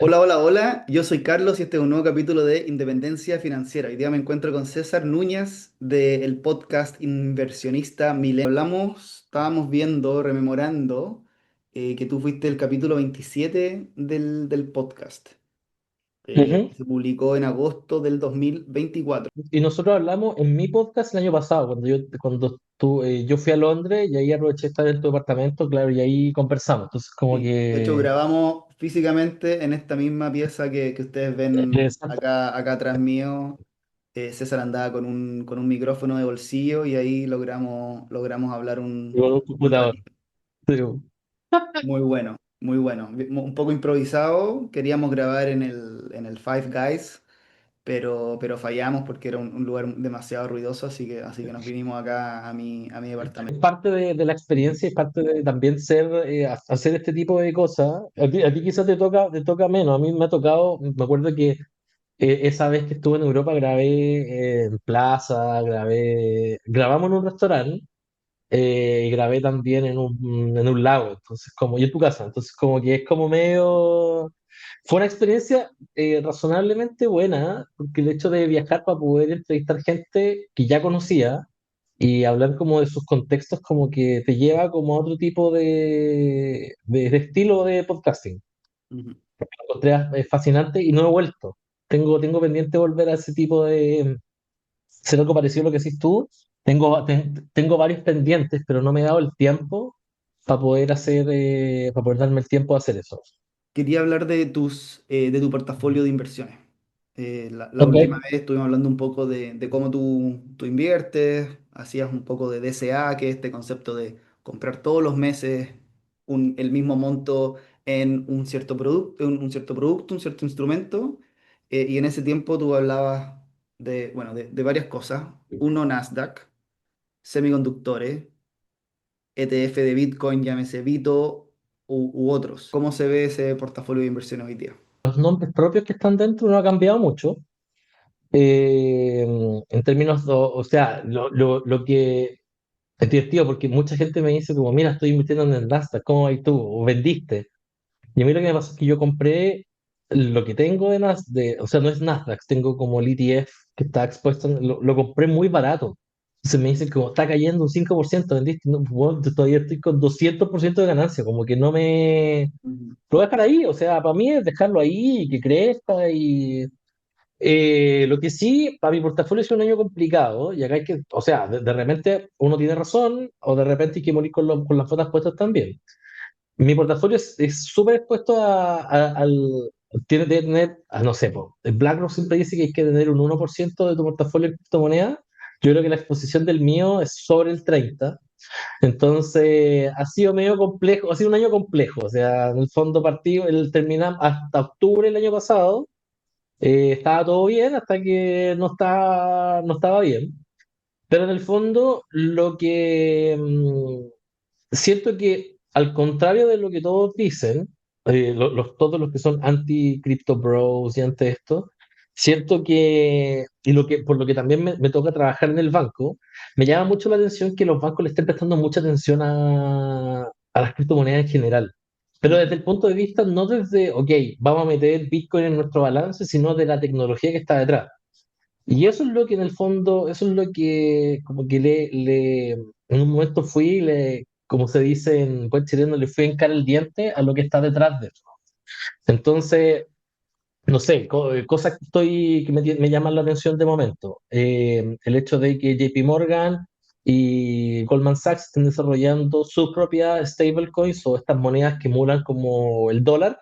Hola, hola, hola. Yo soy Carlos y este es un nuevo capítulo de Independencia Financiera. Hoy día me encuentro con César Núñez del podcast Inversionista Milenio. Estábamos viendo, rememorando que tú fuiste el capítulo 27 del podcast. Ujú. Se publicó en agosto del 2024. Y nosotros hablamos en mi podcast el año pasado, yo fui a Londres y ahí aproveché de estar en tu departamento, claro, y ahí conversamos. Entonces, como Sí, de hecho que grabamos físicamente en esta misma pieza que ustedes ven exacto, acá atrás mío. César andaba con un micrófono de bolsillo y ahí logramos hablar con un un computador. ratito. Digo, Muy bueno, muy bueno. Un poco improvisado, queríamos grabar en el Five Guys, pero fallamos porque era un lugar demasiado ruidoso, así que nos vinimos acá a mi Es departamento. parte de la experiencia y parte de también hacer este tipo de cosas. A ti quizás te toca menos. A mí me ha tocado, me acuerdo que esa vez que estuve en Europa grabé en plaza, grabamos en un restaurante. Y grabé también en un lago, entonces y en tu casa, entonces como que es como medio, fue una experiencia razonablemente buena, porque el hecho de viajar para poder entrevistar gente que ya conocía y hablar como de sus contextos como que te lleva como a otro tipo de estilo de podcasting. Ujú. Lo encontré fascinante y no he vuelto. Tengo pendiente volver a ese tipo de hacer algo parecido a lo que haces tú. Tengo varios pendientes, pero no me he dado el tiempo para poder darme el tiempo de hacer eso. Quería hablar de tu portafolio de inversiones. La Ok. última vez estuvimos hablando un poco de cómo tú inviertes, hacías un poco de DCA, que es este concepto de comprar todos los meses el mismo monto en un cierto instrumento, y en ese tiempo tú hablabas bueno, de varias cosas. Uno, Nasdaq, semiconductores, ETF de Bitcoin, llámese Bito u otros. ¿Cómo se ve ese portafolio de inversiones hoy día? Los nombres propios que están dentro no ha cambiado mucho. Eh, en términos, o sea, lo que es divertido porque mucha gente me dice como, mira, estoy invirtiendo en el Nasdaq, ¿cómo vas tú? ¿O vendiste? Y a mí lo que me pasó es que yo compré lo que tengo de Nasdaq, o sea, no es Nasdaq, tengo como el ETF que está expuesto, lo compré muy barato. Entonces me dicen como está cayendo un 5%, vendiste, no, bueno, yo todavía estoy con 200% de ganancia, como que no me... Ujú, Lo voy a dejar ahí, o sea, para mí es dejarlo ahí y que crezca y... lo que sí, para mi portafolio es un año complicado y acá hay que, o sea, de repente uno tiene razón o de repente hay que morir con las fotos puestas también. Mi portafolio es súper expuesto Tiene que tener, no sé, el BlackRock siempre dice que hay que tener un 1% de tu portafolio en criptomonedas. Yo creo que la exposición del mío es sobre el 30%. Entonces, ha sido medio complejo, ha sido un año complejo. O sea, en el fondo terminamos hasta octubre del año pasado. Estaba todo bien hasta que no estaba bien. Pero en el fondo, siento que, al contrario de lo que todos dicen, todos los que son anti-crypto bros y ante esto, siento que, por lo que también me toca trabajar en el banco, me llama mucho la atención que los bancos le estén prestando mucha atención a las criptomonedas en general. Pero desde ujú, el punto de vista, no desde, ok, vamos a meter Bitcoin en nuestro balance, sino de la tecnología que está detrás. Y eso es lo que en el fondo, eso es lo que como que en un momento como se dice en buen chileno, le fui a hincar el diente a lo que está detrás de eso. Entonces, no sé, cosas que me llaman la atención de momento. El hecho de que JP Morgan y Goldman Sachs estén desarrollando sus propias stablecoins o estas monedas que emulan como el dólar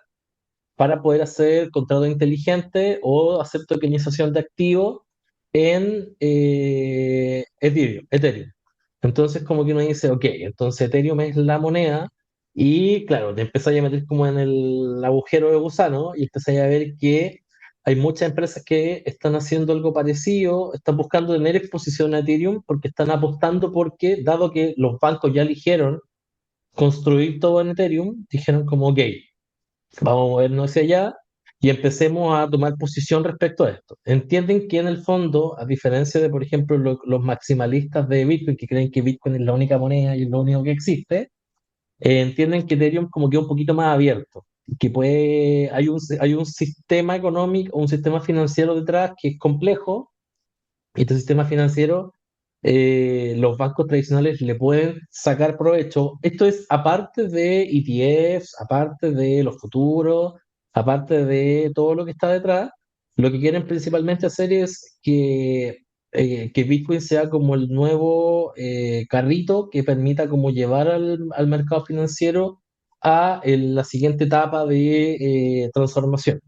para poder hacer contratos inteligentes o hacer tokenización de activos en Ethereum. Entonces, como que uno dice, ok, entonces Ethereum es la moneda y claro, te empezáis a meter como en el agujero de gusano y empezáis a ver que hay muchas empresas que están haciendo algo parecido, están buscando tener exposición a Ethereum porque están apostando porque, dado que los bancos ya eligieron construir todo en Ethereum, dijeron como, ok, vamos a movernos hacia allá y empecemos a tomar posición respecto a esto. Entienden que en el fondo, a diferencia de, por ejemplo, los maximalistas de Bitcoin, que creen que Bitcoin es la única moneda y es lo único que existe, entienden que Ethereum como que es un poquito más abierto. hay un sistema económico, un sistema financiero detrás que es complejo, y este sistema financiero, los bancos tradicionales le pueden sacar provecho. Esto es aparte de ETFs, aparte de los futuros, aparte de todo lo que está detrás. Lo que quieren principalmente hacer es que Bitcoin sea como el nuevo carrito que permita como llevar al mercado financiero la siguiente etapa de transformación.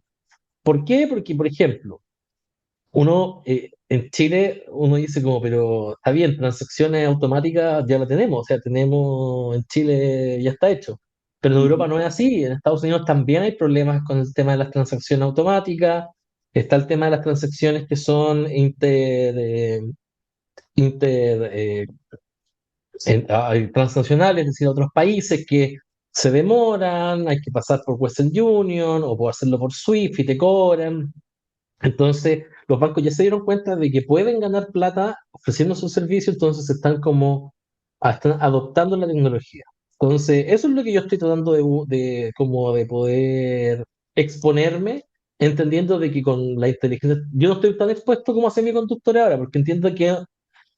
¿Por qué? Porque, por ejemplo, en Chile, uno dice como, pero está bien, transacciones automáticas ya la tenemos, o sea, tenemos en Chile ya está hecho. Pero en Europa Ujú. no es así, en Estados Unidos también hay problemas con el tema de las transacciones automáticas, está el tema de las transacciones que son inter, transnacionales, es decir, a otros países que se demoran, hay que pasar por Western Union o por hacerlo por SWIFT y te cobran. Entonces, los bancos ya se dieron cuenta de que pueden ganar plata ofreciendo sus servicios, entonces están adoptando la tecnología. Entonces, eso es lo que yo estoy tratando como de poder exponerme, entendiendo de que con la inteligencia, yo no estoy tan expuesto como a semiconductores ahora, porque entiendo que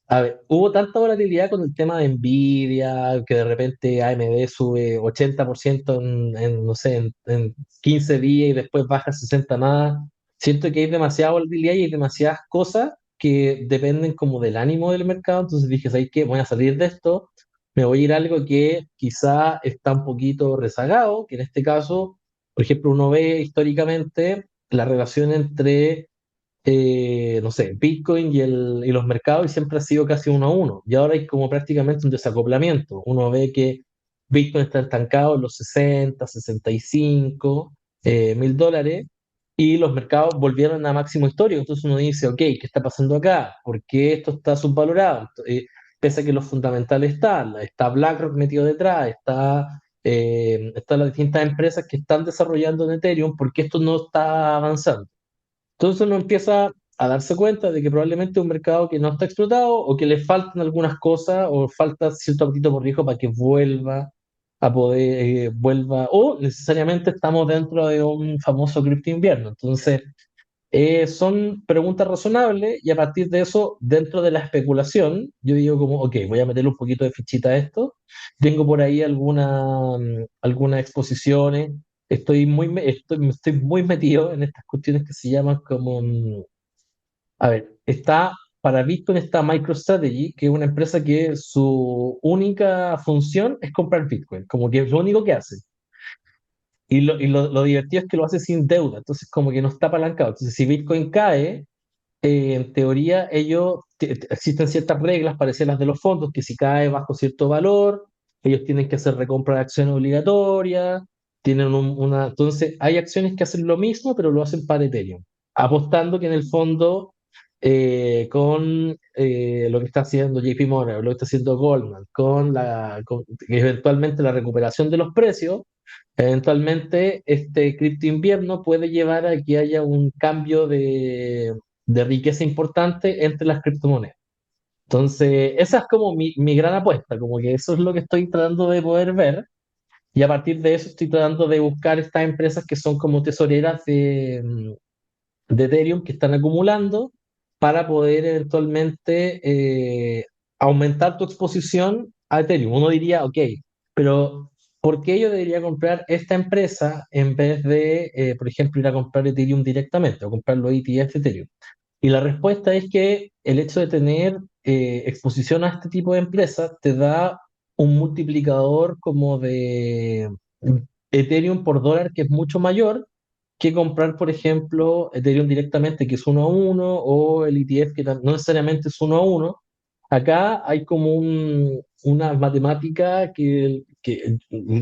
a ver, hubo tanta volatilidad con el tema de Nvidia, que de repente AMD sube 80% no sé, en 15 días y después baja 60 más. Siento que hay demasiada volatilidad y hay demasiadas cosas que dependen como del ánimo del mercado. Entonces dije, ¿sabes qué? Voy a salir de esto, me voy a ir a algo que quizá está un poquito rezagado, que en este caso, por ejemplo, uno ve históricamente la relación entre no sé, Bitcoin y los mercados y siempre ha sido casi uno a uno. Y ahora hay como prácticamente un desacoplamiento. Uno ve que Bitcoin está estancado en los 65 mil dólares y los mercados volvieron a máximo histórico. Entonces uno dice, ok, ¿qué está pasando acá? ¿Por qué esto está subvalorado? Pese a que los fundamentales está BlackRock metido detrás, están las distintas empresas que están desarrollando en Ethereum, ¿por qué esto no está avanzando? Entonces uno empieza a darse cuenta de que probablemente es un mercado que no está explotado o que le faltan algunas cosas o falta cierto apetito por riesgo para que vuelva, o necesariamente estamos dentro de un famoso cripto invierno. Entonces, son preguntas razonables y a partir de eso, dentro de la especulación, yo digo como, ok, voy a meterle un poquito de fichita a esto. Tengo por ahí algunas exposiciones. Estoy muy metido en estas cuestiones que se llaman como, a ver, para Bitcoin está MicroStrategy, que es una empresa que su única función es comprar Bitcoin, como que es lo único que hace. Lo divertido es que lo hace sin deuda, entonces como que no está apalancado. Entonces, si Bitcoin cae, en teoría, existen ciertas reglas parecidas a las de los fondos, que si cae bajo cierto valor, ellos tienen que hacer recompra de acciones obligatorias, entonces hay acciones que hacen lo mismo, pero lo hacen para Ethereum, apostando que en el fondo, con lo que está haciendo JP Morgan, lo que está haciendo Goldman, con eventualmente la recuperación de los precios, eventualmente, este cripto invierno puede llevar a que haya un cambio de riqueza importante entre las criptomonedas. Entonces, esa es como mi gran apuesta, como que eso es lo que estoy tratando de poder ver, y a partir de eso estoy tratando de buscar estas empresas que son como tesoreras de Ethereum que están acumulando para poder eventualmente aumentar tu exposición a Ethereum. Uno diría, ok, pero ¿por qué yo debería comprar esta empresa en vez de, por ejemplo, ir a comprar Ethereum directamente o comprar los ETF de Ethereum? Y la respuesta es que el hecho de tener exposición a este tipo de empresas te da un multiplicador como de Ethereum por dólar que es mucho mayor que comprar, por ejemplo, Ethereum directamente, que es uno a uno, o el ETF, que no necesariamente es uno a uno. Acá hay como una matemática que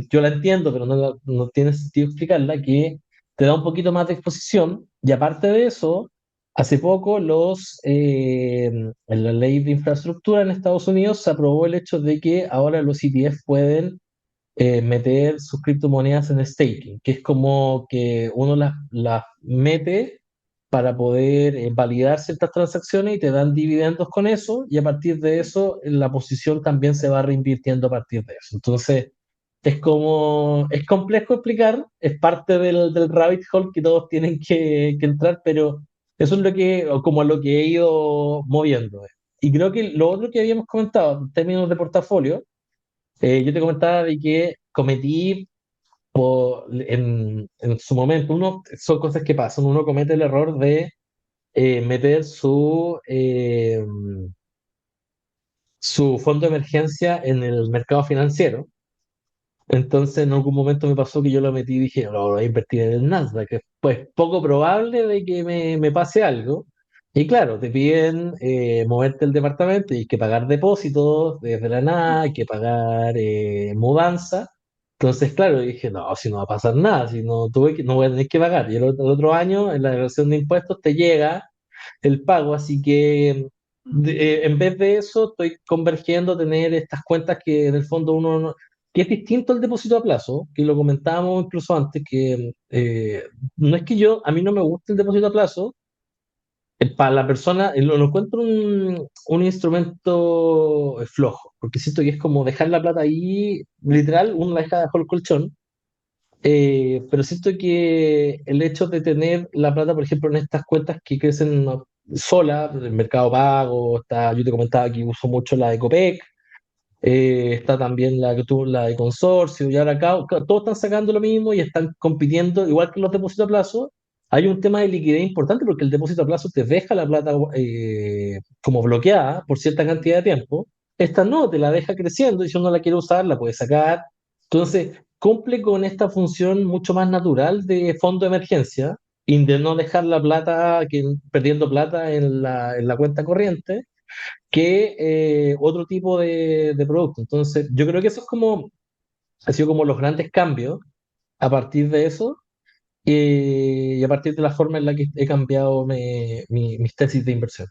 yo la entiendo, pero no tiene sentido explicarla, que te da un poquito más de exposición. Y aparte de eso, hace poco en la ley de infraestructura en Estados Unidos se aprobó el hecho de que ahora los ETF pueden meter sus criptomonedas en staking, que es como que uno las mete para poder validar ciertas transacciones y te dan dividendos con eso, y a partir de eso la posición también se va reinvirtiendo a partir de eso. Entonces, es complejo explicar, es parte del rabbit hole que todos tienen que entrar, pero eso es lo que, o como a lo que he ido moviendo. Y creo que lo otro que habíamos comentado en términos de portafolio, yo te comentaba de que cometí en su momento, son cosas que pasan, uno comete el error de meter su fondo de emergencia en el mercado financiero. Entonces, en algún momento me pasó que yo lo metí y dije, lo voy a invertir en el Nasdaq, que es pues poco probable de que me pase algo. Y claro, te piden moverte el departamento y hay que pagar depósitos desde la nada, hay que pagar mudanza. Entonces, claro, dije, no, si no va a pasar nada, si no, no voy a tener que pagar. Y el otro año, en la declaración de impuestos, te llega el pago, así que en vez de eso estoy convergiendo a tener estas cuentas que en el fondo que es distinto al depósito a plazo, que lo comentábamos incluso antes, que no es que a mí no me guste el depósito a plazo, para la persona lo encuentro un instrumento flojo, porque siento que es como dejar la plata ahí, literal, uno la deja bajo el colchón, pero siento que el hecho de tener la plata, por ejemplo, en estas cuentas que crecen sola, el Mercado Pago, yo te comentaba que uso mucho la de Copec, está también la de Consorcio, y ahora acá todos están sacando lo mismo y están compitiendo, igual que los depósitos a plazo. Hay un tema de liquidez importante porque el depósito a plazo te deja la plata como bloqueada por cierta cantidad de tiempo. Esta no, te la deja creciendo y si uno la quiere usar, la puede sacar. Entonces, cumple con esta función mucho más natural de fondo de emergencia y de no dejar la plata, perdiendo plata en la cuenta corriente que otro tipo de producto. Entonces, yo creo que eso ha sido como los grandes cambios a partir de eso y a partir de la forma en la que he cambiado mis tesis de inversión.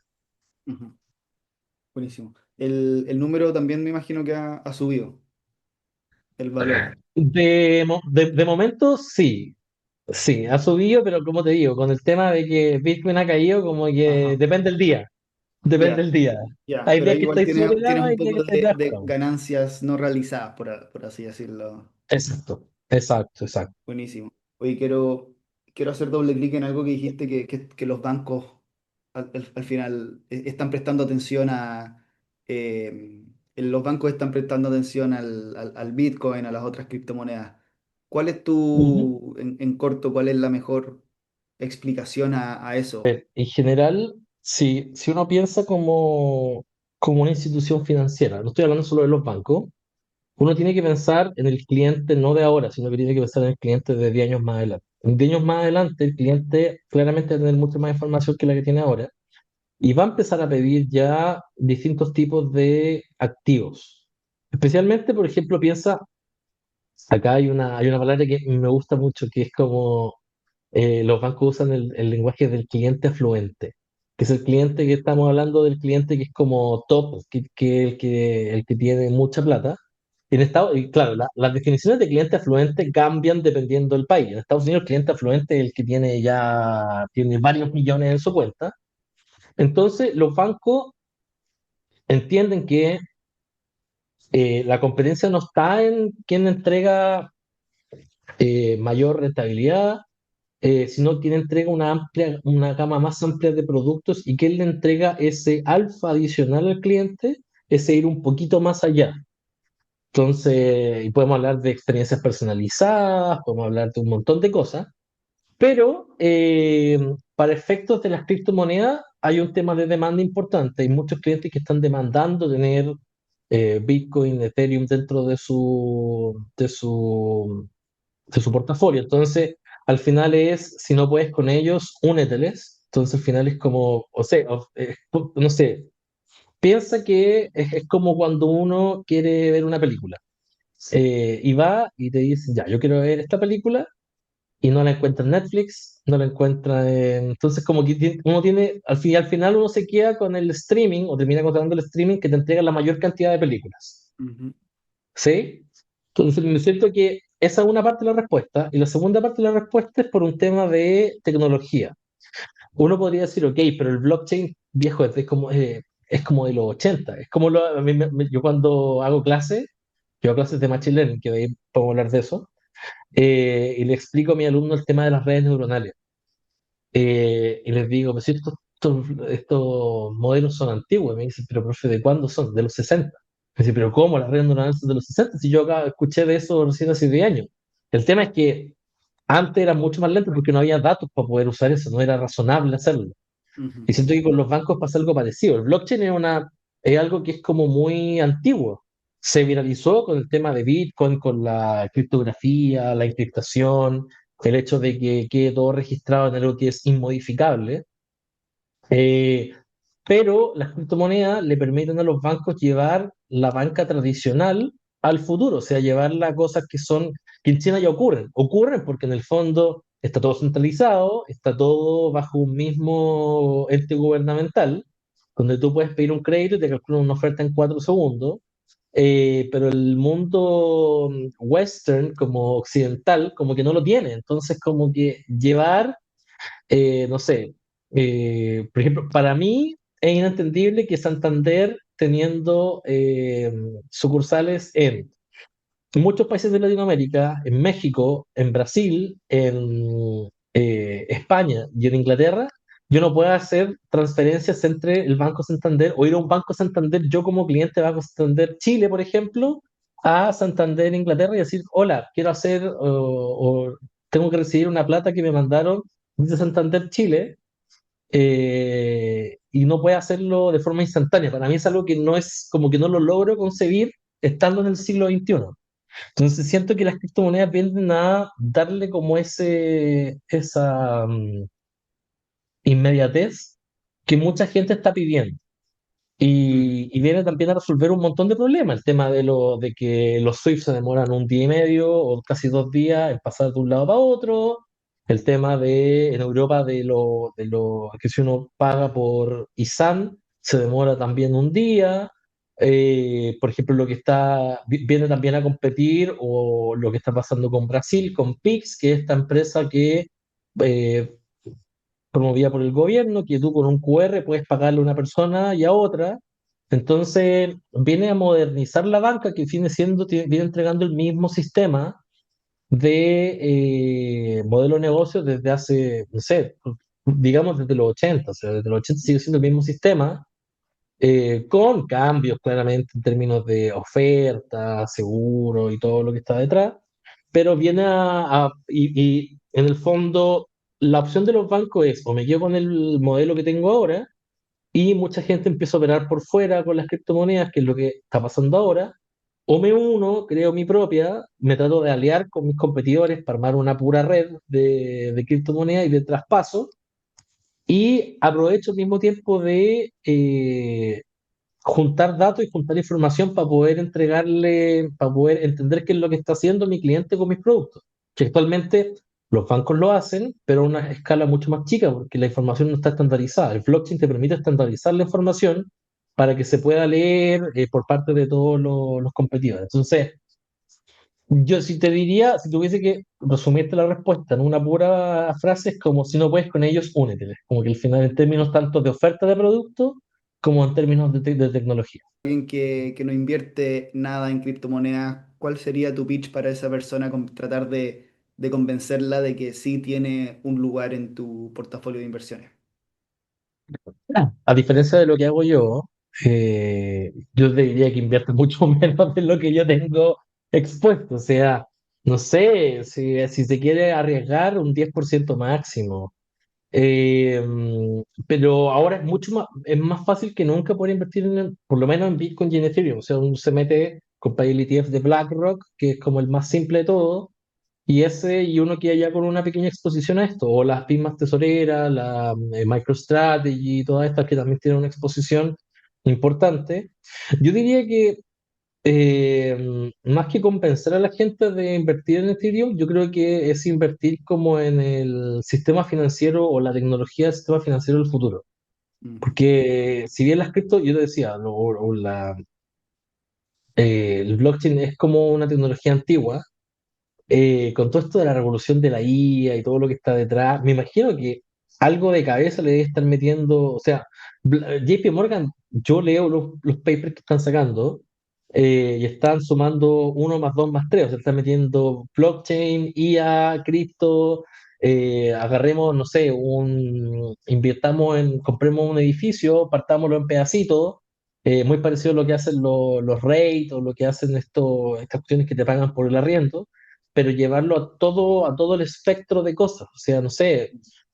Ujú. Buenísimo. El número también me imagino que ha subido, el valor. De momento, sí. Sí, ha subido, pero como te digo, con el tema de que Bitcoin ha caído, como que Ajá. depende del día. Depende Ya, del día. ya. Hay Pero días ahí que igual estoy tienes superado, un hay días poco que estoy debajo. de ganancias no realizadas, por así decirlo. Exacto, exacto, exacto. Buenísimo. Oye, quiero hacer doble clic en algo que dijiste que los bancos al final están prestando atención los bancos están prestando atención al Bitcoin, a las otras criptomonedas. ¿Cuál es Ujú. en corto, cuál es la mejor explicación a eso? En general, si uno piensa como una institución financiera, no estoy hablando solo de los bancos, uno tiene que pensar en el cliente no de ahora, sino que tiene que pensar en el cliente de 10 años más adelante. En 10 años más adelante, el cliente claramente va a tener mucha más información que la que tiene ahora y va a empezar a pedir ya distintos tipos de activos. Especialmente, por ejemplo, piensa, acá hay una palabra que me gusta mucho, que es como los bancos usan el lenguaje del cliente afluente, que es el cliente que estamos hablando del cliente que es como top, el que tiene mucha plata. Y claro, las definiciones de cliente afluente cambian dependiendo del país. En Estados Unidos, el cliente afluente es el que tiene varios millones en su cuenta. Entonces, los bancos entienden que la competencia no está en quién entrega mayor rentabilidad, sino quien entrega una gama más amplia de productos y quien le entrega ese alfa adicional al cliente, ese ir un poquito más allá. Entonces, y podemos hablar de experiencias personalizadas, podemos hablar de un montón de cosas, pero para efectos de las criptomonedas hay un tema de demanda importante. Hay muchos clientes que están demandando tener Bitcoin, Ethereum dentro de su portafolio. Entonces, al final si no puedes con ellos, úneteles. Entonces, al final es como, o sea, no sé, piensa que es como cuando uno quiere ver una película y va y te dice, ya, yo quiero ver esta película y no la encuentra en Netflix, no la encuentra Entonces, como que uno tiene, al final uno se queda con el streaming o termina contratando el streaming que te entrega la mayor cantidad de películas. Ujú, ¿Sí? Entonces, me siento que esa es una parte de la respuesta. Y la segunda parte de la respuesta es por un tema de tecnología. Uno podría decir, ok, pero el blockchain viejo es como de los 80. Es como yo cuando hago clase, yo hago clases de Machine Learning, que de ahí podemos hablar de eso, y le explico a mi alumno el tema de las redes neuronales. Y les digo, pues si estos modelos son antiguos. Y me dicen, pero profe, ¿de cuándo son? De los 60. Me dice, pero ¿cómo? Las redes neuronales son de los 60. Si yo acá escuché de eso recién hace 10 años. El tema es que antes era mucho más lento porque no había datos para poder usar eso, no era razonable hacerlo. Ujú, Y siento que con los bancos pasa algo parecido. El blockchain es algo que es como muy antiguo. Se viralizó con el tema de Bitcoin, con la criptografía, la encriptación, el hecho de que quede todo registrado en algo que es inmodificable. Eh, pero las criptomonedas le permiten a los bancos llevar la banca tradicional al futuro, o sea, llevarla a cosas que en China ya ocurren porque en el fondo está todo centralizado, está todo bajo un mismo ente gubernamental, donde tú puedes pedir un crédito y te calculan una oferta en 4 segundos. Pero el mundo western, como occidental, como que no lo tiene. Entonces, como que llevar no sé, por ejemplo, para mí es inentendible que Santander, teniendo sucursales en muchos países de Latinoamérica, en México, en Brasil, en España y en Inglaterra, yo no pueda hacer transferencias entre el Banco Santander o ir a un Banco Santander, yo como cliente de Banco Santander Chile, por ejemplo, a Santander, Inglaterra, y decir, hola, quiero hacer o tengo que recibir una plata que me mandaron de Santander Chile, y no puede hacerlo de forma instantánea. Para mí es algo que no es, como que no lo logro concebir estando en el siglo XXI. Entonces siento que las criptomonedas vienen a darle como esa inmediatez que mucha gente está pidiendo. ujú. Y viene también a resolver un montón de problemas. El tema de que los SWIFT se demoran un día y medio o casi 2 días en pasar de un lado para otro. El tema en Europa de lo que si uno paga por ISAN se demora también un día. Por ejemplo, viene también a competir o lo que está pasando con Brasil, con Pix, que es esta empresa que eh, promovida por el gobierno, que tú con un QR puedes pagarle a una persona y a otra. Entonces, viene a modernizar la banca que viene entregando el mismo sistema de modelo de negocio desde hace, no sé, digamos desde los 80. O sea, desde los 80 sigue siendo el mismo sistema, con cambios claramente en términos de oferta, seguro y todo lo que está detrás, pero viene y en el fondo la opción de los bancos es o me quedo con el modelo que tengo ahora y mucha gente empieza a operar por fuera con las criptomonedas, que es lo que está pasando ahora, o me uno, creo mi propia, me trato de aliar con mis competidores para armar una pura red de criptomonedas y de traspaso. Y aprovecho al mismo tiempo de juntar datos y juntar información para poder para poder entender qué es lo que está haciendo mi cliente con mis productos. Que actualmente los bancos lo hacen, pero a una escala mucho más chica, porque la información no está estandarizada. El blockchain te permite estandarizar la información para que se pueda leer por parte de todos los competidores. Entonces, yo si te diría, si tuviese que resumirte la respuesta en una pura frase, es como si no puedes con ellos, úneteles. Como que al final, en términos tanto de oferta de producto como en términos de tecnología. Alguien que no invierte nada en criptomonedas, ¿cuál sería tu pitch para esa persona tratar de convencerla de que sí tiene un lugar en tu portafolio de inversiones? A diferencia de lo que hago yo te diría que invierta mucho menos de lo que yo tengo expuesto. O sea, no sé, si se quiere arriesgar un 10% máximo. Eh, pero ahora es más fácil que nunca poder invertir por lo menos en Bitcoin y en Ethereum. O sea, uno se mete, compra el ETF de BlackRock, que es como el más simple de todo, y uno queda ya con una pequeña exposición a esto, o las mismas tesoreras, la MicroStrategy, todas estas que también tienen una exposición importante. Yo diría que más que convencer a la gente de invertir en Ethereum, yo creo que es invertir como en el sistema financiero o la tecnología del sistema financiero del futuro. Ujú, Porque si bien las cripto, yo te decía, el blockchain es como una tecnología antigua, con todo esto de la revolución de la IA y todo lo que está detrás, me imagino que algo de cabeza le debe estar metiendo, o sea, JP Morgan, yo leo los papers que están sacando y están sumando uno más 2 más 3, o sea, están metiendo blockchain, IA, cripto, agarremos, no sé, invirtamos compremos un edificio, partámoslo en pedacitos, muy parecido a lo que hacen los REIT o lo que hacen estas cuestiones que te pagan por el arriendo, pero llevarlo a todo el espectro de cosas, o sea, no sé,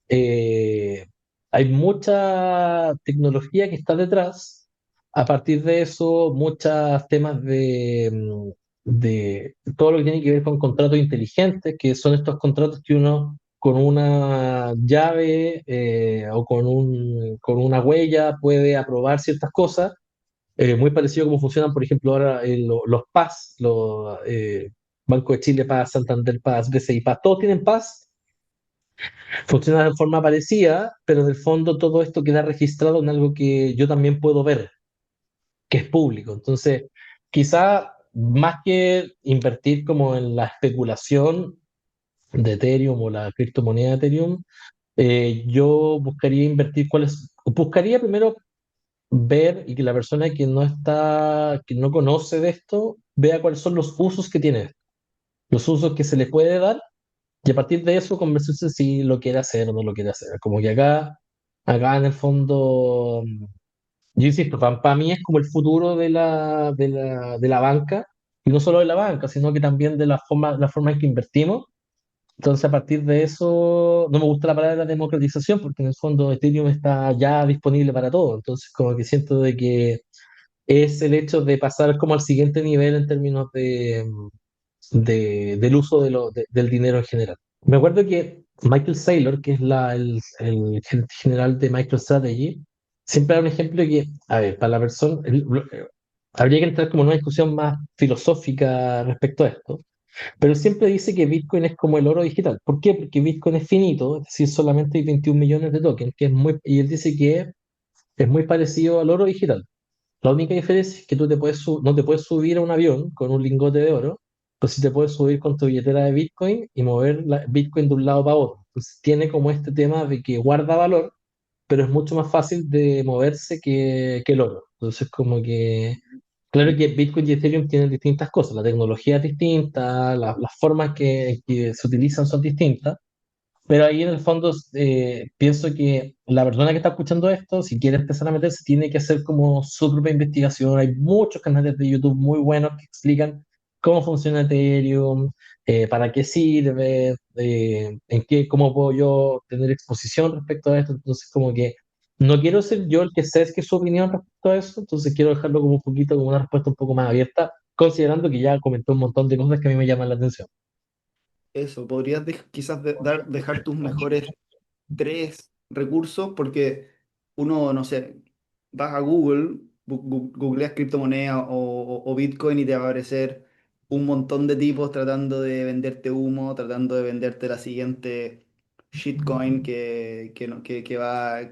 eh, hay mucha tecnología que está detrás. A partir de eso, muchos temas de todo lo que tiene que ver con contratos inteligentes, que son estos contratos que uno con una llave o con una huella puede aprobar ciertas cosas. Muy parecido a cómo funcionan, por ejemplo, ahora los PAS, los Banco de Chile, PAS, Santander, PAS, BCI, PAS, todos tienen PAS. Funciona de forma parecida, pero en el fondo todo esto queda registrado en algo que yo también puedo ver, que es público. Entonces, quizá más que invertir como en la especulación de Ethereum o la criptomoneda de Ethereum, yo buscaría invertir buscaría primero ver y que la persona que no conoce de esto, vea cuáles son los usos que tiene, los usos que se le puede dar, y a partir de eso conversarse si lo quiere hacer o no lo quiere hacer. Como que acá en el fondo yo insisto, para mí es como el futuro de la banca, y no solo de la banca, sino que también de la forma en que invertimos. Entonces, a partir de eso, no me gusta la palabra democratización, porque en el fondo Ethereum está ya disponible para todo. Entonces, como que siento de que es el hecho de pasar como al siguiente nivel en términos del uso del dinero en general. Me acuerdo que Michael Saylor, que es el gerente general de MicroStrategy, siempre da un ejemplo de que, a ver, para la persona, habría que entrar como en una discusión más filosófica respecto a esto, pero él siempre dice que Bitcoin es como el oro digital. ¿Por qué? Porque Bitcoin es finito, es decir, solamente hay 21 millones de tokens, y él dice que es muy parecido al oro digital. La única diferencia es que tú no te puedes subir a un avión con un lingote de oro, pero sí te puedes subir con tu billetera de Bitcoin y mover Bitcoin de un lado para otro. Entonces tiene como este tema de que guarda valor, pero es mucho más fácil de moverse que el oro. Entonces como que, claro que Bitcoin y Ethereum tienen distintas cosas, la tecnología es distinta, las formas que se utilizan son distintas, pero ahí en el fondo pienso que la persona que está escuchando esto, si quiere empezar a meterse, tiene que hacer como su propia investigación. Hay muchos canales de YouTube muy buenos que explican cómo funciona Ethereum, para qué sirve, cómo puedo yo tener exposición respecto a esto. Entonces, como que no quiero ser yo el que sesgue su opinión respecto a eso, entonces quiero dejarlo como un poquito, como una respuesta un poco más abierta, considerando que ya comentó un montón de cosas que a mí me llaman la atención. Eso, podrías quizás dejar tus mejores tres recursos porque uno, no sé, vas a Google, googleas criptomoneda o Bitcoin y te va a aparecer un montón de tipos tratando de venderte humo, tratando de venderte la siguiente shitcoin que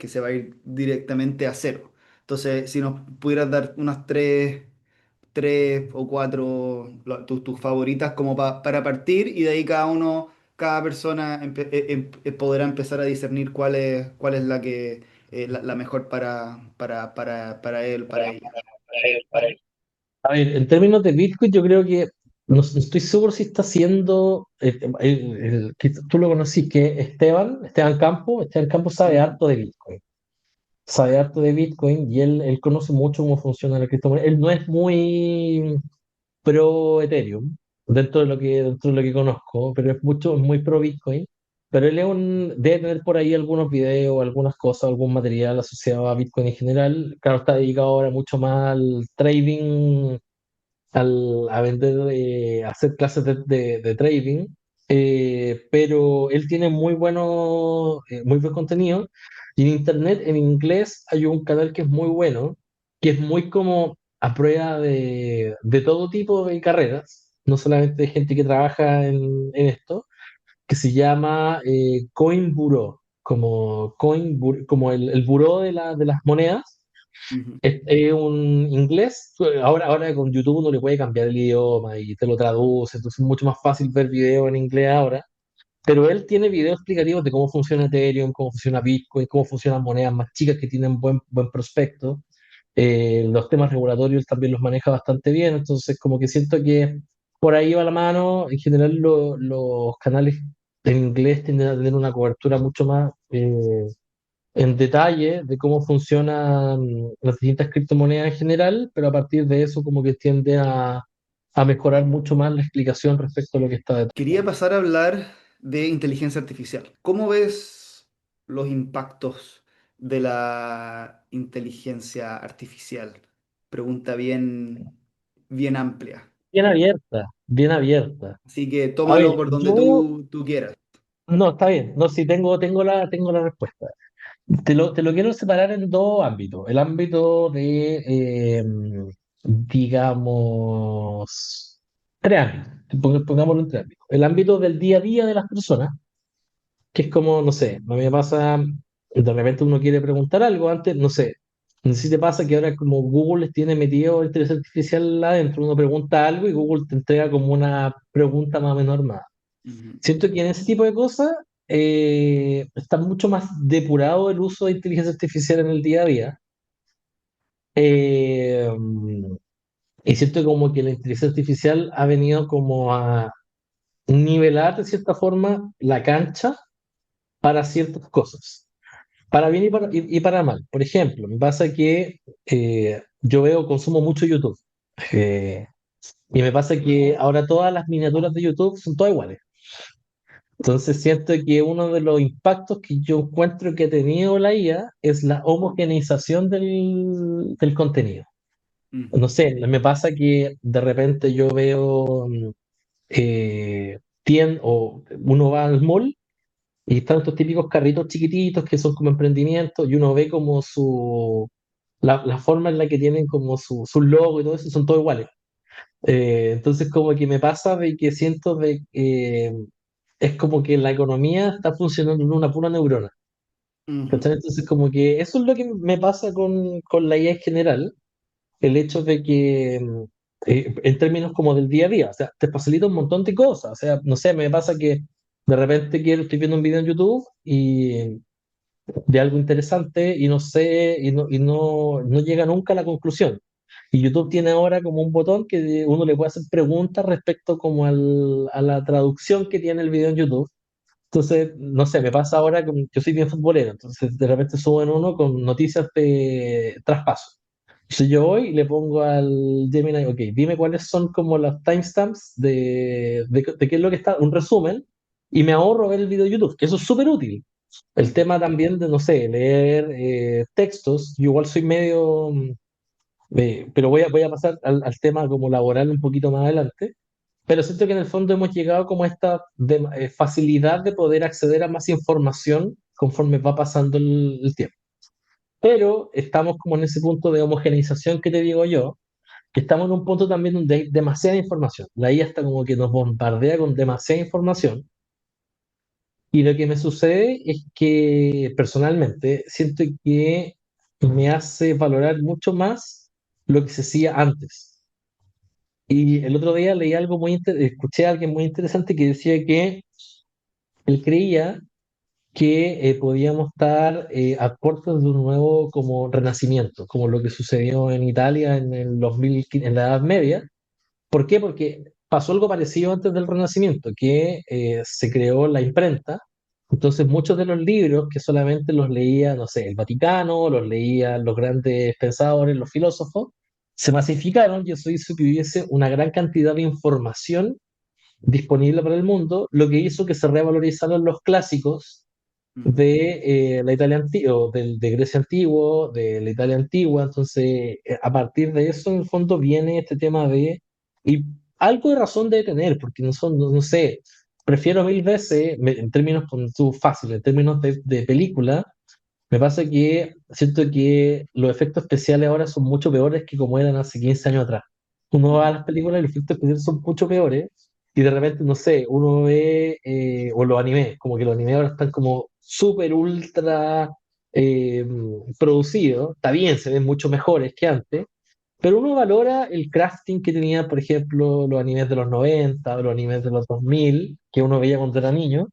se va a ir directamente a cero. Entonces, si nos pudieras dar unas tres o cuatro tus favoritas como para partir y de ahí cada persona podrá empezar a discernir cuál es la mejor para él, para ella. A ver, en términos de Bitcoin, yo creo que no estoy seguro si está haciendo, que tú lo conocí, que Esteban Campos sabe Ujú, harto de Bitcoin, sabe harto de Bitcoin y él conoce mucho cómo funciona la criptomoneda. Él no es muy pro Ethereum, dentro de lo que conozco, pero es muy pro Bitcoin. Pero debe tener por ahí algunos videos, algunas cosas, algún material asociado a Bitcoin en general. Claro, está dedicado ahora mucho más al trading, a vender, a hacer clases de trading, pero él tiene muy buen contenido. Y en internet, en inglés, hay un canal que es muy bueno, que es muy como a prueba de todo tipo de carreras, no solamente de gente que trabaja en esto, que se llama Coin Bureau, como el buró de las monedas. ujú. Es un inglés, ahora con YouTube uno le puede cambiar el idioma y te lo traduce, entonces es mucho más fácil ver videos en inglés ahora, pero él tiene videos explicativos de cómo funciona Ethereum, cómo funciona Bitcoin, cómo funcionan monedas más chicas que tienen buen prospecto. Los temas regulatorios también los maneja bastante bien, entonces como que siento que por ahí va la mano. En general los canales en inglés tienden a tener una cobertura mucho más en detalle de cómo funcionan las distintas criptomonedas en general, pero a partir de eso como que tiende a mejorar mucho más la explicación respecto a lo que está detrás. Quería pasar a hablar de inteligencia artificial. ¿Cómo ves los impactos de la inteligencia artificial? Pregunta bien amplia. Bien abierta, bien abierta. Así que A tómalo ver, por donde yo veo, tú quieras. no, está bien, no, sí, tengo la respuesta. Te lo quiero separar en dos ámbitos. El ámbito de, digamos, tres ámbitos. Pongámoslo en tres ámbitos. El ámbito del día a día de las personas, que es como, no sé, a mí me pasa, de repente uno quiere preguntar algo antes, no sé, no sé si te pasa que ahora como Google les tiene metido inteligencia artificial adentro, uno pregunta algo y Google te entrega como una pregunta más o menos armada. Ujú, Siento que en ese tipo de cosas está mucho más depurado el uso de inteligencia artificial en el día a día. Eh, y siento como que la inteligencia artificial ha venido como a nivelar de cierta forma la cancha para ciertas cosas, para bien y para mal. Por ejemplo, me pasa que yo consumo mucho YouTube. eh, y me pasa que ahora todas las miniaturas de YouTube son todas iguales. Entonces siento que uno de los impactos que yo encuentro que ha tenido la IA es la homogeneización del contenido. No ujú, sé, me pasa que de repente yo veo o uno va al mall y están estos típicos carritos chiquititos que son como emprendimientos y uno ve como la forma en la que tienen como su logo y todo eso son todos iguales. Entonces como que me pasa de que siento de es como que la economía está funcionando en una pura neurona. ujú, ¿Cachai? Entonces como que eso es lo que me pasa con la IA en general, el hecho de que en términos como del día a día, o sea, te facilita un montón de cosas, o sea, no sé, me pasa que de repente estoy viendo un video en YouTube y de algo interesante y no sé, no llega nunca a la conclusión. Y YouTube tiene ahora como un botón que uno le puede hacer preguntas respecto como a la traducción que tiene el video en YouTube. Entonces, no sé, me pasa ahora, yo soy bien futbolero, entonces de repente suben uno con noticias de traspaso. Entonces yo voy y le pongo al Gemini, ok, dime cuáles son como los timestamps de qué es lo que está, un resumen, y me ahorro ver el video de YouTube, que eso es súper útil. El ujú, tema también de, no sé, leer textos, yo igual soy medio, pero voy a pasar al tema como laboral un poquito más adelante, pero siento que en el fondo hemos llegado como a esta facilidad de poder acceder a más información conforme va pasando el tiempo. Pero estamos como en ese punto de homogeneización que te digo yo, que estamos en un punto también donde hay demasiada información. La IA está como que nos bombardea con demasiada información. Y lo que me sucede es que personalmente siento que me hace valorar mucho más lo que se hacía antes. Y el otro día leí algo escuché a alguien muy interesante que decía que él creía que podíamos estar a puertas de un nuevo como renacimiento, como lo que sucedió en Italia en el 2015, en la Edad Media. ¿Por qué? Porque pasó algo parecido antes del Renacimiento, que se creó la imprenta. Entonces muchos de los libros que solamente los leía, no sé, el Vaticano, los leían los grandes pensadores, los filósofos, se masificaron y eso hizo que hubiese una gran cantidad de información disponible para el mundo, lo que hizo que se revalorizaran los clásicos ujú, de la Italia antigua, de Grecia antiguo, de la Italia antigua. Entonces, a partir de eso, en el fondo, viene este tema y algo de razón debe tener, porque no sé, prefiero mil veces, en términos fácil, en términos de película, me pasa que siento que los efectos especiales ahora son mucho peores que como eran hace 15 años atrás. Uno va a ujú, las películas y los efectos especiales son mucho peores y de repente, no sé, uno ve, o los animes, como que los animes ahora están como súper ultra eh, producidos. Está bien, se ven mucho mejores que antes, pero uno valora el crafting que tenía, por ejemplo, los animes de los 90 o los animes de los 2000 que uno veía cuando era niño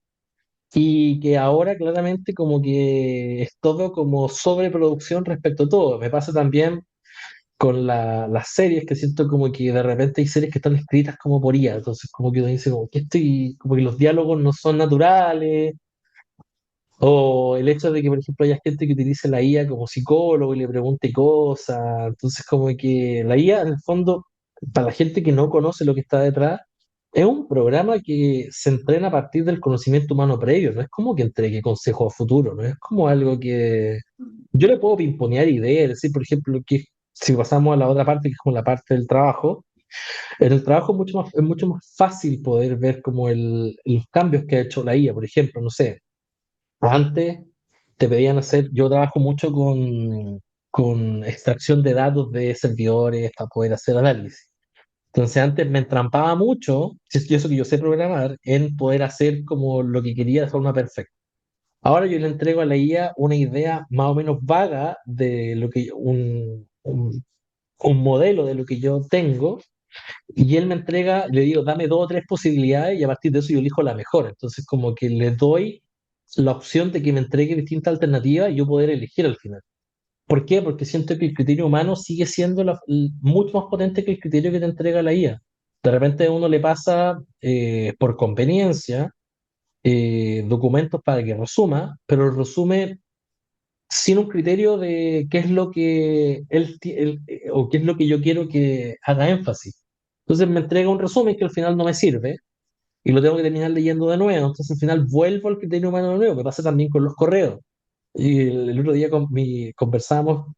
y que ahora claramente como que es todo como sobreproducción respecto a todo. Me pasa también, con las series, que siento como que de repente hay series que están escritas como por IA, entonces como que uno dice como que estoy, como que los diálogos no son naturales, o el hecho de que, por ejemplo, haya gente que utilice la IA como psicólogo y le pregunte cosas, entonces como que la IA, en el fondo, para la gente que no conoce lo que está detrás, es un programa que se entrena a partir del conocimiento humano previo, no es como que entregue consejos a futuro, no es como algo que yo le puedo pimponear ideas, decir, por ejemplo, que si pasamos a la otra parte, que es como la parte del trabajo, en el trabajo es mucho más fácil poder ver como los cambios que ha hecho la IA, por ejemplo, no sé. Antes te pedían hacer, yo trabajo mucho con extracción de datos de servidores para poder hacer análisis. Entonces antes me entrampaba mucho, y eso que yo sé programar, en poder hacer como lo que quería de forma perfecta. Ahora yo le entrego a la IA una idea más o menos vaga de lo que un modelo de lo que yo tengo y él me entrega, le digo, dame dos o tres posibilidades y a partir de eso yo elijo la mejor. Entonces, como que le doy la opción de que me entregue distintas alternativas y yo poder elegir al final. ¿Por qué? Porque siento que el criterio humano sigue siendo mucho más potente que el criterio que te entrega la IA. De repente a uno le pasa por conveniencia documentos para que resuma, pero resume sin un criterio de qué es lo que o qué es lo que yo quiero que haga énfasis. Entonces me entrega un resumen que al final no me sirve y lo tengo que terminar leyendo de nuevo. Entonces al final vuelvo al criterio humano de nuevo. Me pasa también con los correos. Y el otro día conversamos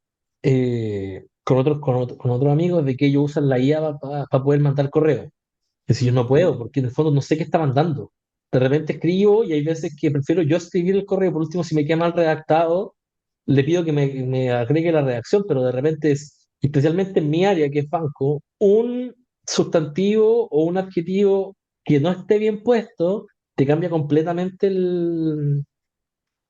con otros amigos de que ellos usan la IA para poder mandar correos. Que si yo no puedo, porque en el fondo no sé qué está mandando. De repente escribo y hay veces que prefiero yo escribir el correo. Por último, si me queda mal redactado, le pido que me agregue la redacción, pero de repente es, especialmente en mi área, que es banco, un sustantivo o un adjetivo que no esté bien puesto, te cambia completamente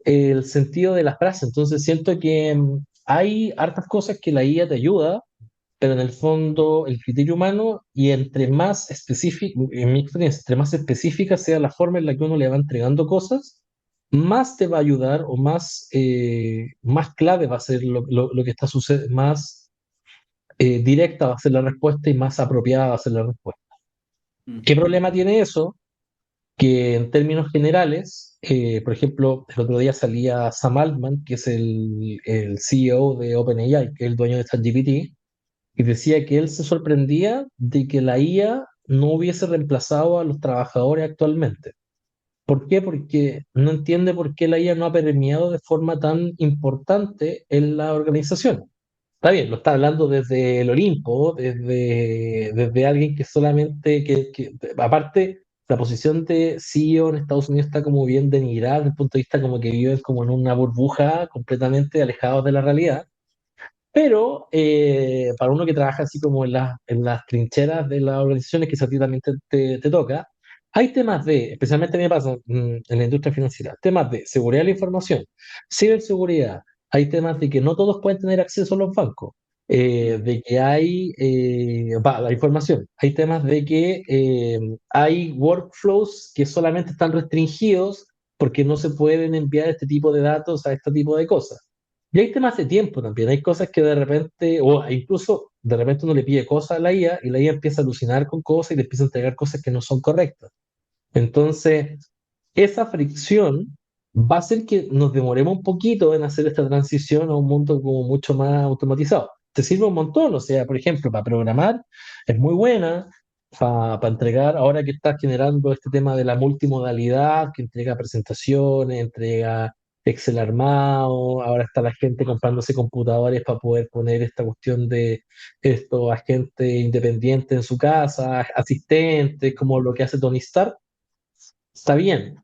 el sentido de la frase. Entonces siento que hay hartas cosas que la IA te ayuda, pero en el fondo el criterio humano y entre más específico, en mi experiencia, entre más específica sea la forma en la que uno le va entregando cosas, más te va a ayudar o más clave va a ser lo que está sucediendo, más directa va a ser la respuesta y más apropiada va a ser la respuesta. ¿Qué Ujú. problema tiene eso? Que en términos generales, por ejemplo, el otro día salía Sam Altman, que es el CEO de OpenAI, que es el dueño de ChatGPT, y decía que él se sorprendía de que la IA no hubiese reemplazado a los trabajadores actualmente. ¿Por qué? Porque no entiende por qué la IA no ha permeado de forma tan importante en la organización. Está bien, lo está hablando desde el Olimpo, desde alguien que solamente, aparte, la posición de CEO en Estados Unidos está como bien denigrada desde el punto de vista como que viven como en una burbuja completamente alejados de la realidad. Pero para uno que trabaja así como en las trincheras de las organizaciones, que eso a ti también te toca, hay temas de, especialmente me pasa en la industria financiera, temas de seguridad de la información, ciberseguridad, hay temas de que no todos pueden tener acceso a los bancos, de que hay, la información, hay temas de que hay workflows que solamente están restringidos porque no se pueden enviar este tipo de datos a este tipo de cosas. Y hay temas de tiempo también, hay cosas que de repente, o incluso de repente uno le pide cosas a la IA y la IA empieza a alucinar con cosas y le empieza a entregar cosas que no son correctas. Entonces, esa fricción va a hacer que nos demoremos un poquito en hacer esta transición a un mundo como mucho más automatizado. Te sirve un montón, o sea, por ejemplo, para programar es muy buena, para entregar, ahora que estás generando este tema de la multimodalidad, que entrega presentaciones, entrega Excel armado, ahora está la gente comprándose computadores para poder poner esta cuestión de estos agentes independientes en su casa, asistentes, como lo que hace Tony Stark. Está bien,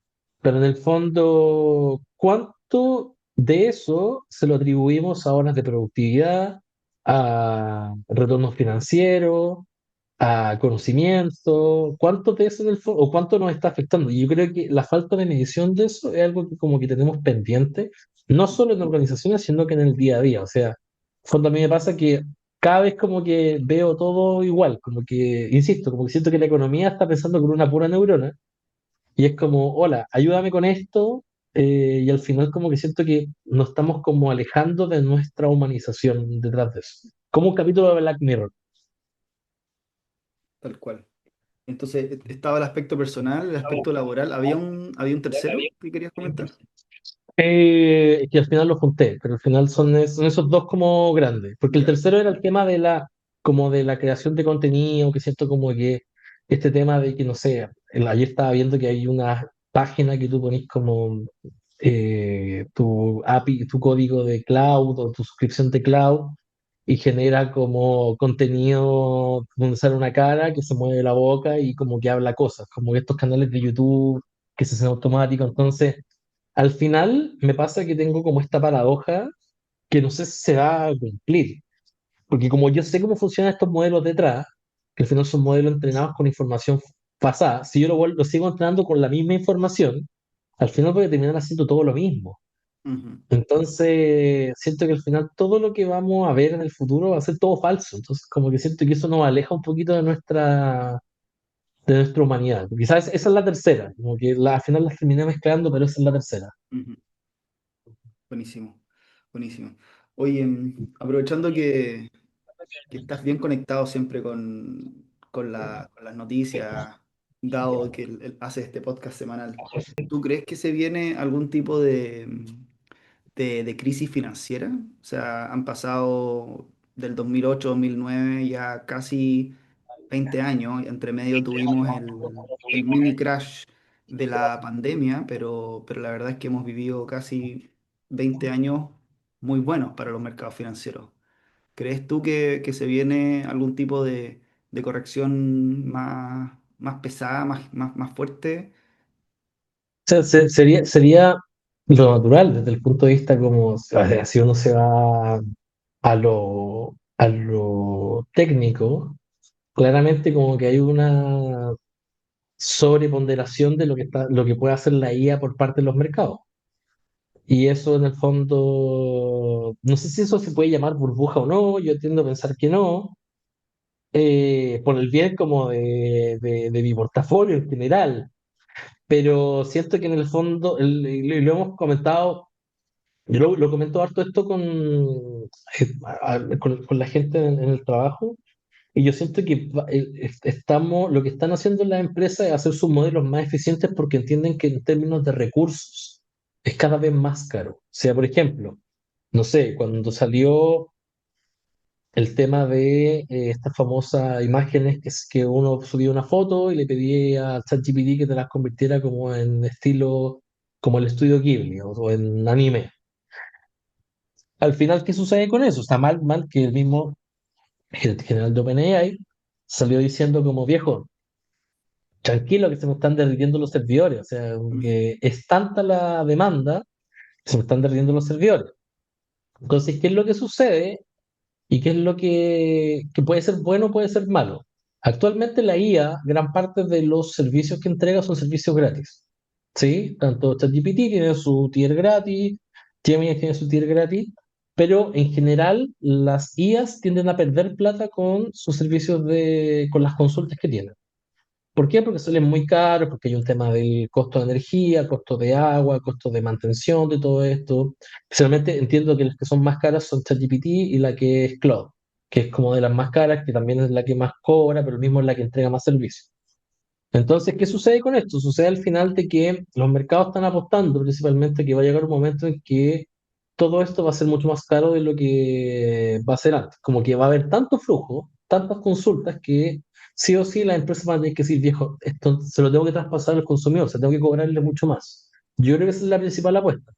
pero en el fondo, ¿cuánto de eso se lo atribuimos a horas de productividad, a retornos financieros, a conocimiento? ¿Cuánto de eso en el fondo, o cuánto nos está afectando? Y yo creo que la falta de medición de eso es algo que como que tenemos pendiente, no solo en organizaciones, sino que en el día a día. O sea, en el fondo a mí me pasa que cada vez como que veo todo igual, como que, insisto, como que siento que la economía está pensando con una pura neurona y es como, hola, ayúdame con esto, y al final como que siento que nos estamos como alejando de nuestra humanización detrás de eso. como un capítulo de Black Mirror. tal cual. Entonces, estaba el aspecto personal, el aspecto laboral. ¿Había un tercero que querías comentar? Que al final lo junté, pero al final son esos dos como grandes, porque el Ya. tercero era el tema de como de la creación de contenido, que siento como que este tema de que, no sé, ayer estaba viendo que hay una página que tú ponís como tu API, tu código de cloud o tu suscripción de cloud y genera como contenido donde sale una cara que se mueve la boca y como que habla cosas, como estos canales de YouTube que se hacen automáticos. Entonces, al final me pasa que tengo como esta paradoja que no sé si se va a cumplir, porque como yo sé cómo funcionan estos modelos detrás, que al final son modelos entrenados con información pasada, si yo lo sigo entrenando con la misma información, al final voy a terminar haciendo todo lo mismo. Ujú, Entonces, siento que al final todo lo que vamos a ver en el futuro va a ser todo falso. Entonces, como que siento que eso nos aleja un poquito de nuestra humanidad. Quizás esa es la tercera, como que al final las terminé mezclando, pero esa es la tercera. ujú. Buenísimo, buenísimo. Oye, aprovechando que estás bien conectado siempre con las noticias, dado que haces este podcast semanal, ¿tú crees que se viene algún tipo de crisis financiera? O sea, han pasado del 2008-2009 ya casi 20 años, y entre medio tuvimos el mini crash de la pandemia, pero la verdad es que hemos vivido casi 20 años muy buenos para los mercados financieros. ¿Crees tú que se viene algún tipo de corrección más pesada, más fuerte? Sea, sería lo natural desde el punto de vista como, o sea, si uno se va a lo técnico, claramente como que hay una sobreponderación de lo que puede hacer la IA por parte de los mercados. Y eso en el fondo, no sé si eso se puede llamar burbuja o no, yo tiendo a pensar que no, por el bien como de mi portafolio en general, pero siento que en el fondo, y lo hemos comentado. Yo lo comento harto esto con la gente en el trabajo y yo siento que lo que están haciendo las empresas es hacer sus modelos más eficientes porque entienden que en términos de recursos es cada vez más caro. O sea, por ejemplo, no sé, cuando salió el tema de estas famosas imágenes que uno subía una foto y le pedía a ChatGPT que te las convirtiera como en estilo, como el estudio Ghibli o en anime. Al final, ¿qué sucede con eso? Está mal que el mismo gerente general de OpenAI salió diciendo como viejo, tranquilo que se me están derritiendo los servidores. O sea, Ujú, que es tanta la demanda que se me están derritiendo los servidores. Entonces, ¿qué es lo que sucede? ¿Y qué es lo que puede ser bueno, puede ser malo? Actualmente la IA, gran parte de los servicios que entrega son servicios gratis. ¿Sí? Tanto ChatGPT tiene su tier gratis, Gemini tiene su tier gratis, pero en general las IAs tienden a perder plata con sus servicios con las consultas que tienen. ¿Por qué? Porque salen muy caros, porque hay un tema del costo de energía, costo de agua, costo de mantención de todo esto. Especialmente entiendo que las que son más caras son ChatGPT y la que es Claude, que es como de las más caras, que también es la que más cobra, pero mismo es la que entrega más servicios. Entonces, ¿qué sucede con esto? Sucede al final de que los mercados están apostando principalmente que va a llegar un momento en que todo esto va a ser mucho más caro de lo que va a ser antes. Como que va a haber tanto flujo, tantas consultas que sí o sí las empresas van a tener que decir, viejo, esto se lo tengo que traspasar al consumidor, o sea, tengo que cobrarle mucho más. Yo creo que esa es la principal apuesta.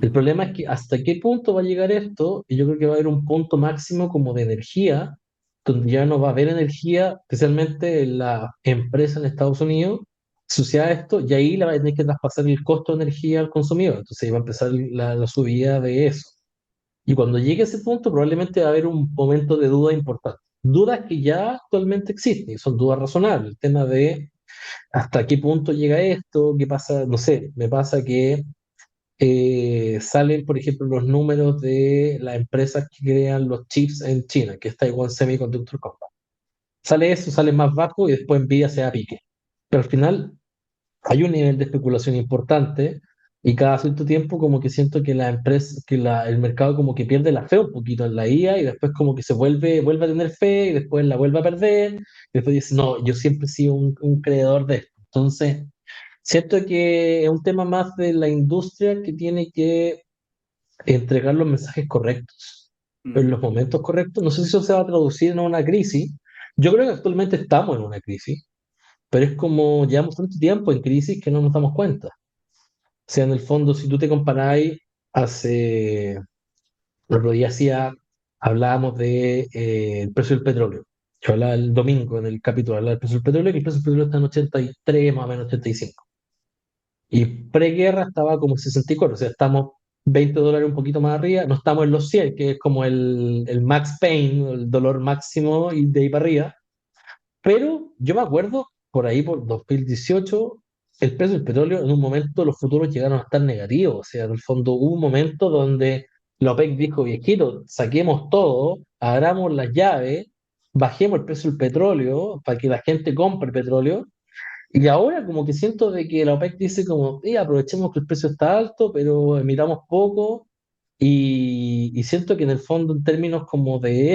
El ujú, problema es que hasta qué punto va a llegar esto, y yo creo que va a haber un punto máximo como de energía, donde ya no va a haber energía, especialmente en la empresa en Estados Unidos, asociada a esto, y ahí le va a tener que traspasar el costo de energía al consumidor. Entonces ahí va a empezar la subida de eso. Y cuando llegue a ese punto, probablemente va a haber un momento de duda importante. Dudas que ya actualmente existen, y son dudas razonables. El tema de hasta qué punto llega esto, qué pasa, no sé, me pasa que salen, por ejemplo, los números de las empresas que crean los chips en China, que es Taiwan Semiconductor Company. Sale eso, sale más bajo y después Nvidia se da pique. Pero al final hay un nivel de especulación importante y cada cierto tiempo como que siento que la empresa, el mercado como que pierde la fe un poquito en la IA y después como que vuelve a tener fe y después la vuelve a perder y después dice, no, yo siempre he sido un creador de esto. Entonces, siento que es un tema más de la industria que tiene que entregar los mensajes correctos en Ujú, los momentos correctos. No sé si eso se va a traducir en una crisis. Yo creo que actualmente estamos en una crisis, pero es como llevamos tanto tiempo en crisis que no nos damos cuenta. O sea, en el fondo, si tú te comparáis, hace, el otro día hablábamos de el precio del petróleo. Yo hablaba el domingo en el capítulo, hablaba del precio del petróleo, que el precio del petróleo está en 83, más o menos 85. Y preguerra estaba como 64, o sea, estamos $20 un poquito más arriba, no estamos en los 100, que es como el max pain, el dolor máximo y de ahí para arriba. Pero yo me acuerdo, por ahí por 2018, el precio del petróleo en un momento los futuros llegaron a estar negativos, o sea, en el fondo hubo un momento donde la OPEC dijo, viejito, saquemos todo, abramos las llaves, bajemos el precio del petróleo para que la gente compre petróleo y ahora como que siento de que la OPEC dice como, aprovechemos que el precio está alto, pero emitamos poco y siento que en el fondo en términos como de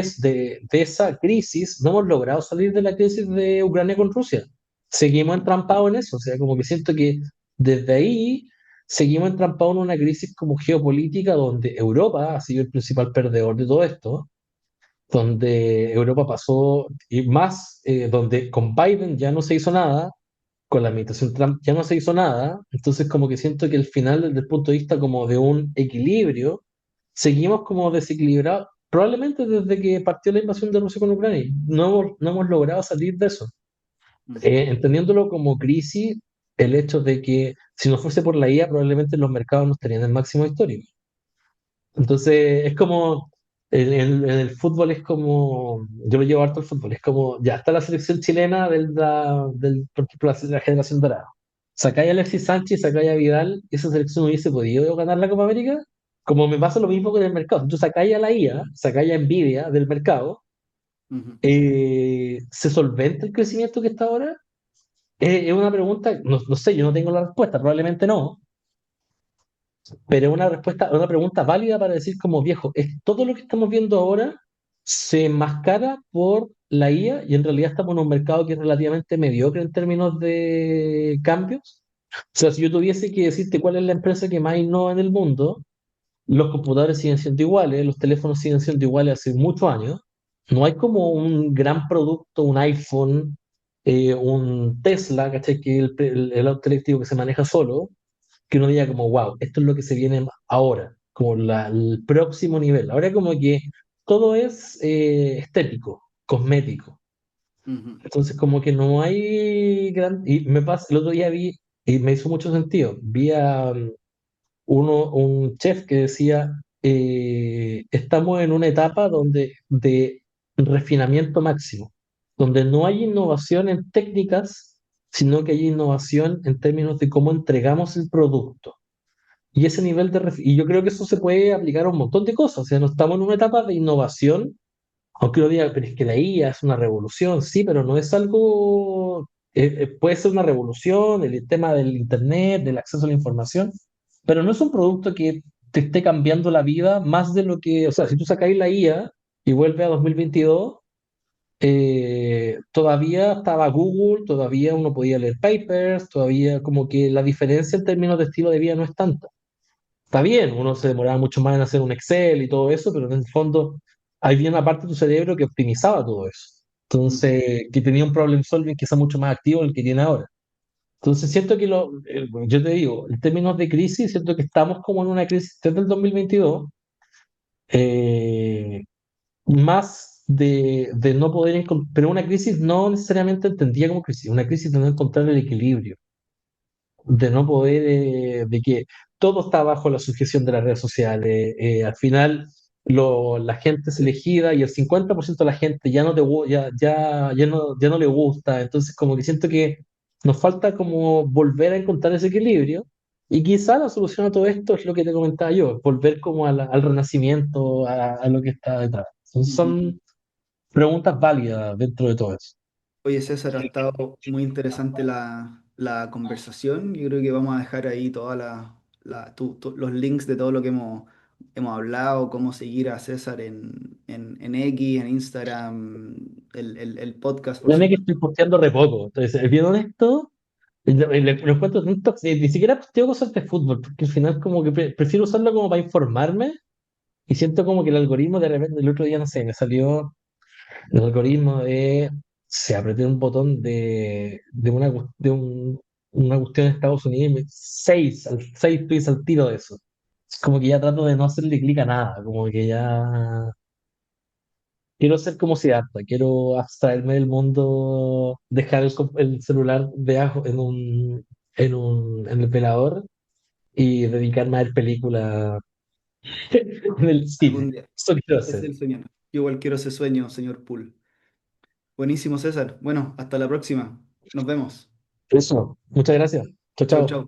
esa crisis, no hemos logrado salir de la crisis de Ucrania con Rusia. Seguimos entrampados en eso, o sea, como que siento que desde ahí seguimos entrampados en una crisis como geopolítica donde Europa ha sido el principal perdedor de todo esto, donde Europa pasó, y más, donde con Biden ya no se hizo nada, con la administración Trump ya no se hizo nada, entonces como que siento que al final, desde el punto de vista como de un equilibrio, seguimos como desequilibrados, probablemente desde que partió la invasión de Rusia con Ucrania, y no hemos logrado salir de eso. ujú, Entendiéndolo como crisis, el hecho de que si no fuese por la IA, probablemente los mercados no estarían en máximo histórico. Entonces, es como, en el fútbol es como, yo lo llevo harto al fútbol, es como, ya está la selección chilena por ejemplo, la generación dorada. Sacáis a Alexis Sánchez, sacáis a Vidal, esa selección hubiese podido ganar la Copa América, como me pasa lo mismo con el mercado. Tú sacáis a la IA, sacáis a Nvidia del mercado, ujú, ¿se solventa el crecimiento que está ahora? Es una pregunta, no sé, yo no tengo la respuesta, probablemente no, pero es una respuesta, una pregunta válida para decir como viejo, es todo lo que estamos viendo ahora se enmascara por la IA y en realidad estamos en un mercado que es relativamente mediocre en términos de cambios. O sea, si yo tuviese que decirte cuál es la empresa que más innova en el mundo, los computadores siguen siendo iguales, los teléfonos siguen siendo iguales hace muchos años. No hay como un gran producto, un iPhone, un Tesla, ¿cachai? Que es el auto eléctrico que se maneja solo, que uno diga como, wow, esto es lo que se viene ahora, como el próximo nivel. Ahora como que todo es estético, cosmético. ujú, Entonces como que no hay gran... Y me pasa, el otro día vi, y me hizo mucho sentido, vi a un chef que decía, estamos en una etapa de refinamiento máximo, donde no hay innovación en técnicas, sino que hay innovación en términos de cómo entregamos el producto. Y ese nivel y yo creo que eso se puede aplicar a un montón de cosas. O sea, no estamos en una etapa de innovación, aunque uno diga, pero es que la IA es una revolución, sí, pero no es algo, puede ser una revolución, el tema del Internet, del acceso a la información, pero no es un producto que te esté cambiando la vida más de lo que, o sea, si tú sacáis la IA y vuelve a 2022, todavía estaba Google, todavía uno podía leer papers, todavía como que la diferencia en términos de estilo de vida no es tanta. Está bien, uno se demoraba mucho más en hacer un Excel y todo eso, pero en el fondo había una parte de tu cerebro que optimizaba todo eso. ujú. Entonces, que tenía un problem solving que está mucho más activo del que tiene ahora. Entonces, siento que yo te digo, en términos de crisis, siento que estamos como en una crisis desde el 2022, eh, más de no poder encontrar, pero una crisis no necesariamente entendía como crisis, una crisis de no encontrar el equilibrio de no poder, de que todo está bajo la sujeción de las redes sociales. Al final, la gente es elegida y el 50% de la gente ya no, ya no le gusta. Entonces, como que siento que nos falta como volver a encontrar ese equilibrio. Y quizá la solución a todo esto es lo que te comentaba yo, volver como al renacimiento, a lo que está detrás. Ujú. Son preguntas válidas dentro de todo eso. Oye, César, ha estado muy interesante la conversación. Yo creo que vamos a dejar ahí todas los links de todo lo que hemos hablado, cómo seguir a César en X, en Instagram, el podcast, por Créeme que supuesto. estoy posteando re poco. Entonces, bien honesto, lo encuentro tan tóxico. Ni siquiera posteo cosas de fútbol, porque al final como que prefiero usarlo como para informarme y siento como que el algoritmo de repente, el otro día, no sé, me salió el algoritmo de, se apreté un botón de una cuestión de Estados Unidos y seis tweets al tiro de eso. Es como que ya trato de no hacerle clic a nada, como que ya quiero ser como Siddhartha, quiero abstraerme del mundo, dejar el celular debajo en el velador y dedicarme a ver películas en el cine. Algún día. Eso quiero Ese es hacer. el sueño. Yo igual quiero ese sueño, señor Poole. Buenísimo, César. Bueno, hasta la próxima. Nos vemos. Eso, muchas gracias. Chao, Chau, chao. chau.